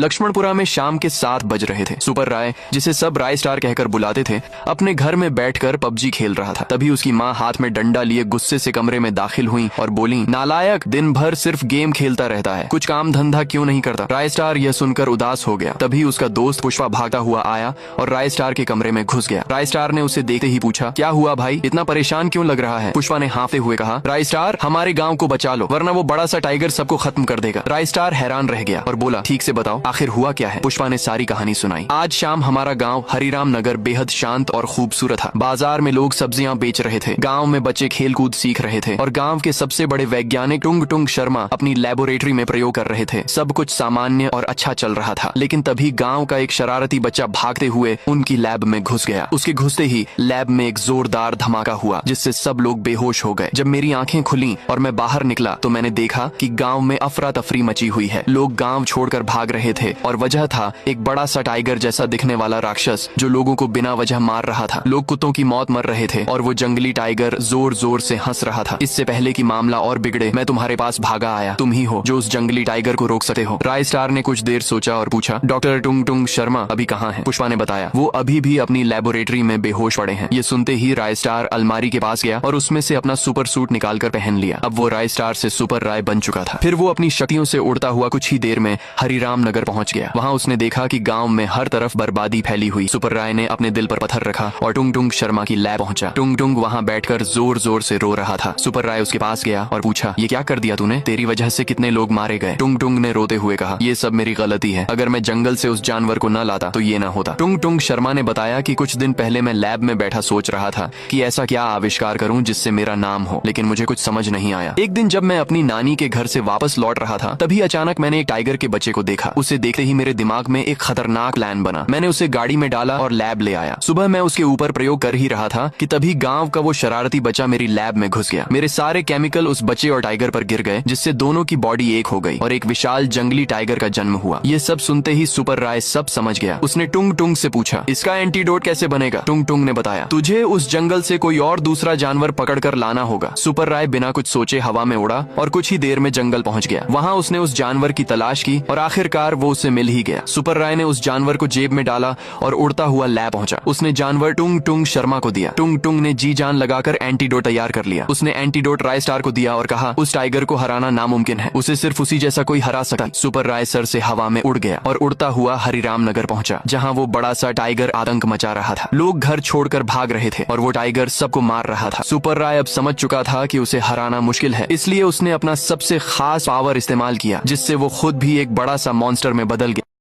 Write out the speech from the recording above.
लक्ष्मणपुरा में शाम के 7 बज रहे थे। सुपर राय, जिसे सब राय स्टार कहकर बुलाते थे, अपने घर में बैठकर पबजी खेल रहा था। तभी उसकी माँ हाथ में डंडा लिए गुस्से से कमरे में दाखिल हुई और बोली, नालायक, दिन भर सिर्फ गेम खेलता रहता है, कुछ काम धंधा क्यों नहीं करता। राय स्टार यह सुनकर उदास हो गया। तभी उसका दोस्त पुष्पा भागता हुआ आया और राय स्टार के कमरे में घुस गया। राय स्टार ने उसे देखते ही पूछा, क्या हुआ भाई, इतना परेशान क्यों लग रहा है। पुष्पा ने हाँफते हुए कहा, राय स्टार, हमारे गाँव को बचा लो, वरना वो बड़ा सा टाइगर सबको खत्म कर देगा। राय स्टार हैरान रह गया और बोला, ठीक से बताओ, आखिर हुआ क्या है। पुष्पा ने सारी कहानी सुनाई। आज शाम हमारा गांव हरिराम नगर बेहद शांत और खूबसूरत था। बाजार में लोग सब्जियां बेच रहे थे, गांव में बच्चे खेल कूद सीख रहे थे और गांव के सबसे बड़े वैज्ञानिक टुंग टुंग शर्मा अपनी लेबोरेटरी में प्रयोग कर रहे थे। सब कुछ सामान्य और अच्छा चल रहा था, लेकिन तभी गांव का एक शरारती बच्चा भागते हुए उनकी लैब में घुस गया। उसके घुसते ही लैब में एक जोरदार धमाका हुआ, जिससे सब लोग बेहोश हो गए। जब मेरी आंखें खुली और मैं बाहर निकला तो मैंने देखा कि गांव में अफरा तफरी मची हुई है। लोग गांव छोड़कर भाग रहे थे और वजह था एक बड़ा सा टाइगर जैसा दिखने वाला राक्षस जो लोगों को बिना वजह मार रहा था। लोग कुत्तों की मौत मर रहे थे और वो जंगली टाइगर जोर जोर से हंस रहा था। इससे पहले कि मामला और बिगड़े, मैं तुम्हारे पास भागा आया। तुम ही हो जो उस जंगली टाइगर को रोक सकते हो। राय स्टार ने कुछ देर सोचा और पूछा, डॉक्टर टुंग टुंग शर्मा अभी कहाँ है। पुष्पा ने बताया, वो अभी भी अपनी लेबोरेटरी में बेहोश पड़े हैं। ये सुनते ही राय स्टार अलमारी के पास गया और उसमें से अपना सुपर सूट निकाल कर पहन लिया। अब वो राय स्टार से सुपर राय बन चुका था। फिर वो अपनी शक्तियों से उड़ता हुआ कुछ ही देर में हरिराम नगर पहुंच गया। वहाँ उसने देखा कि गांव में हर तरफ बर्बादी फैली हुई। सुपर राय ने अपने दिल पर पत्थर रखा और टुंग टुंग शर्मा की लैब पहुंचा। टुंग टुंग वहाँ बैठकर जोर जोर से रो रहा था। सुपर राय उसके पास गया और पूछा, ये क्या कर दिया तूने, तेरी वजह से कितने लोग मारे गए। टुंग टुंग ने रोते हुए कहा, ये सब मेरी गलती है, अगर मैं जंगल से उस जानवर को न लाता तो ये ना होता। टुंग टुंग शर्मा ने बताया कि कुछ दिन पहले मैं लैब में बैठा सोच रहा था कि ऐसा क्या आविष्कार करूं जिससे मेरा नाम हो, लेकिन मुझे कुछ समझ नहीं आया। एक दिन जब मैं अपनी नानी के घर से वापस लौट रहा था, तभी अचानक मैंने एक टाइगर के बच्चे को देखा। उसे देखते ही मेरे दिमाग में एक खतरनाक प्लान बना। मैंने उसे गाड़ी में डाला और लैब ले आया। सुबह मैं उसके ऊपर प्रयोग कर ही रहा था कि तभी गांव का वो शरारती बच्चा मेरी लैब में घुस गया। मेरे सारे केमिकल उस बच्चे और टाइगर पर गिर गए, जिससे दोनों की बॉडी एक हो गई और एक विशाल जंगली टाइगर का जन्म हुआ। ये सब सुनते ही सुपर राय सब समझ गया। उसने टुंग टुंग से पूछा, इसका एंटीडोट कैसे बनेगा। टुंग टुंग ने बताया, तुझे उस जंगल से कोई और दूसरा जानवर पकड़कर लाना होगा। सुपर राय बिना कुछ सोचे हवा में उड़ा और कुछ ही देर में जंगल पहुंच गया। वहाँ उसने उस जानवर की तलाश की और आखिरकार वो उसे मिल ही गया। सुपर राय ने उस जानवर को जेब में डाला और उड़ता हुआ लैब पहुंचा। उसने जानवर टुंग टुंग शर्मा को दिया। टुंग टुंग ने जी जान लगाकर एंटीडोट तैयार कर लिया। उसने एंटीडोट राय स्टार को दिया और कहा, उस टाइगर को हराना नामुमकिन है, उसे सिर्फ उसी जैसा कोई हरा सकता। सुपर राय सर से हवा में उड़ गया और उड़ता हुआ हरिराम नगर पहुंचा, जहाँ वो बड़ा सा टाइगर आतंक मचा रहा था। लोग घर छोड़कर भाग रहे थे और वो टाइगर सबको मार रहा था। सुपर राय अब समझ चुका था कि उसे हराना मुश्किल है, इसलिए उसने अपना सबसे खास पावर इस्तेमाल किया, जिससे वो खुद भी एक बड़ा सा मॉन्स्टर में बदल गया।